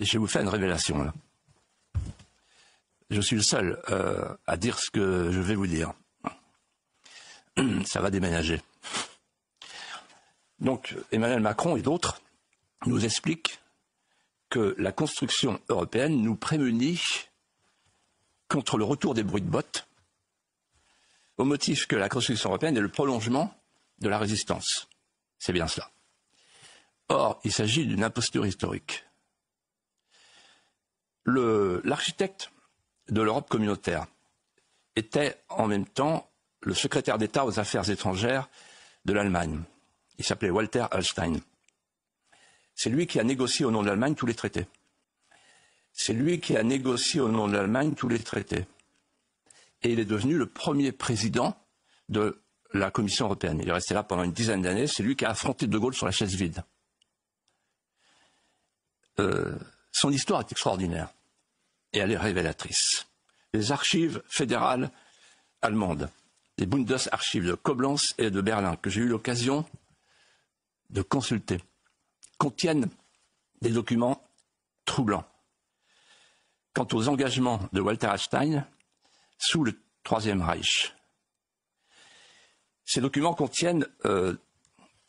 je vais vous faire une révélation là. Je suis le seul à dire ce que je vais vous dire. Ça va déménager. Donc Emmanuel Macron et d'autres nous expliquent que la construction européenne nous prémunit contre le retour des bruits de bottes, au motif que la construction européenne est le prolongement de la résistance. C'est bien cela. Or, il s'agit d'une imposture historique. L'architecte de l'Europe communautaire était en même temps le secrétaire d'État aux affaires étrangères de l'Allemagne. Il s'appelait Walter Hallstein. C'est lui qui a négocié au nom de l'Allemagne tous les traités. C'est lui qui a négocié au nom de l'Allemagne tous les traités. Et il est devenu le premier président de la Commission européenne. Il est resté là pendant une dizaine d'années. C'est lui qui a affronté De Gaulle sur la chaise vide. Son histoire est extraordinaire. Et elle est révélatrice. Les archives fédérales allemandes, les Bundesarchives de Koblenz et de Berlin, que j'ai eu l'occasion de consulter, contiennent des documents troublants quant aux engagements de Walter Hallstein sous le Troisième Reich. Ces documents contiennent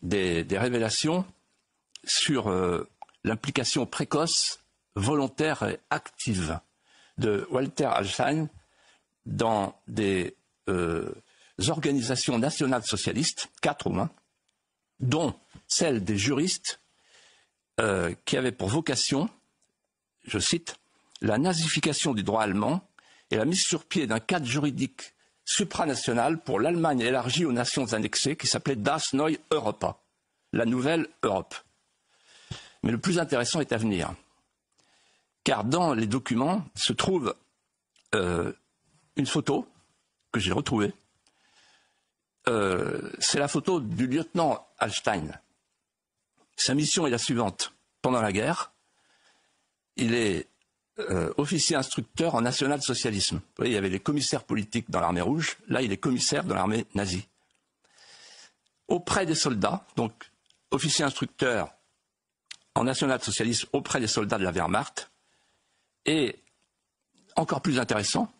des révélations sur l'implication précoce, volontaire et active de Walter Hallstein dans des organisations nationales socialistes, 4 au moins, dont celle des juristes qui avaient pour vocation, je cite, la nazification du droit allemand et la mise sur pied d'un cadre juridique supranational pour l'Allemagne élargie aux nations annexées qui s'appelait Das Neue Europa, la nouvelle Europe. Mais le plus intéressant est à venir, car dans les documents se trouve une photo que j'ai retrouvée. C'est la photo du lieutenant Hallstein. Sa mission est la suivante. Pendant la guerre, il est officier instructeur en national-socialisme. Vous voyez, il y avait les commissaires politiques dans l'armée rouge. Là, il est commissaire dans l'armée nazie. Auprès des soldats, donc officier instructeur en national-socialisme auprès des soldats de la Wehrmacht. Et, encore plus intéressant,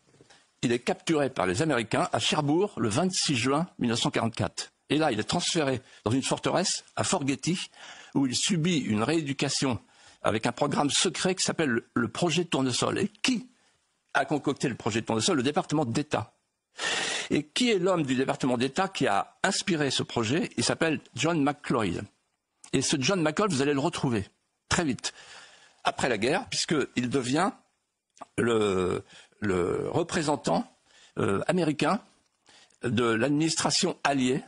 il est capturé par les Américains à Cherbourg le 26 juin 1944. Et là, il est transféré dans une forteresse à Fort Getty, où il subit une rééducation avec un programme secret qui s'appelle le projet Tournesol. Et qui a concocté le projet Tournesol? Le département d'État. Et qui est l'homme du département d'État qui a inspiré ce projet? Il s'appelle John McCloy. Et ce John McCloy, vous allez le retrouver très vite, après la guerre, puisqu'il devient le représentant américain de l'administration alliée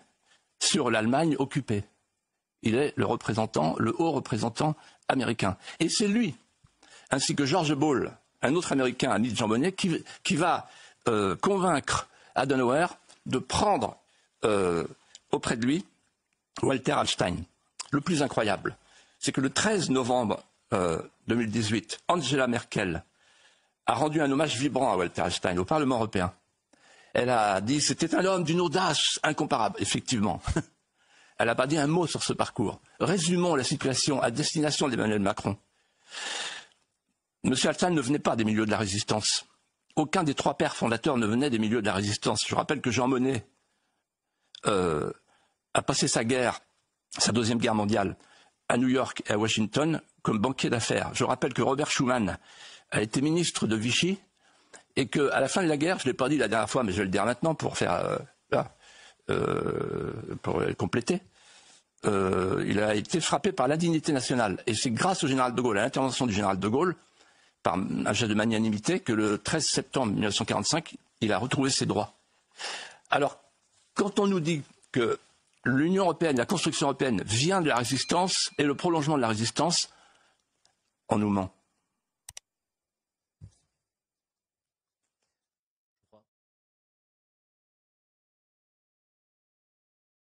sur l'Allemagne occupée. Il est le haut représentant américain. Et c'est lui, ainsi que George Ball, un autre américain, ami de Jean Monnet, qui va convaincre Adenauer de prendre auprès de lui Walter Hallstein. Le plus incroyable, c'est que le 13 novembre 2018, Angela Merkel a rendu un hommage vibrant à Walter Hallstein au Parlement européen. Elle a dit que c'était un homme d'une audace incomparable, effectivement. Elle n'a pas dit un mot sur ce parcours. Résumons la situation à destination d'Emmanuel Macron. M. Hallstein ne venait pas des milieux de la résistance. Aucun des 3 pères fondateurs ne venait des milieux de la résistance. Je rappelle que Jean Monnet a passé sa deuxième guerre mondiale, à New York et à Washington, comme banquier d'affaires. Je rappelle que Robert Schuman a été ministre de Vichy et qu'à la fin de la guerre, je ne l'ai pas dit la dernière fois, mais je vais le dire maintenant pour faire pour compléter, il a été frappé par l'indignité nationale. Et c'est grâce au général de Gaulle, à l'intervention du général de Gaulle, par un geste de magnanimité, que le 13 septembre 1945, il a retrouvé ses droits. Alors, quand on nous dit que l'Union européenne, la construction européenne vient de la résistance et le prolongement de la résistance, on nous ment.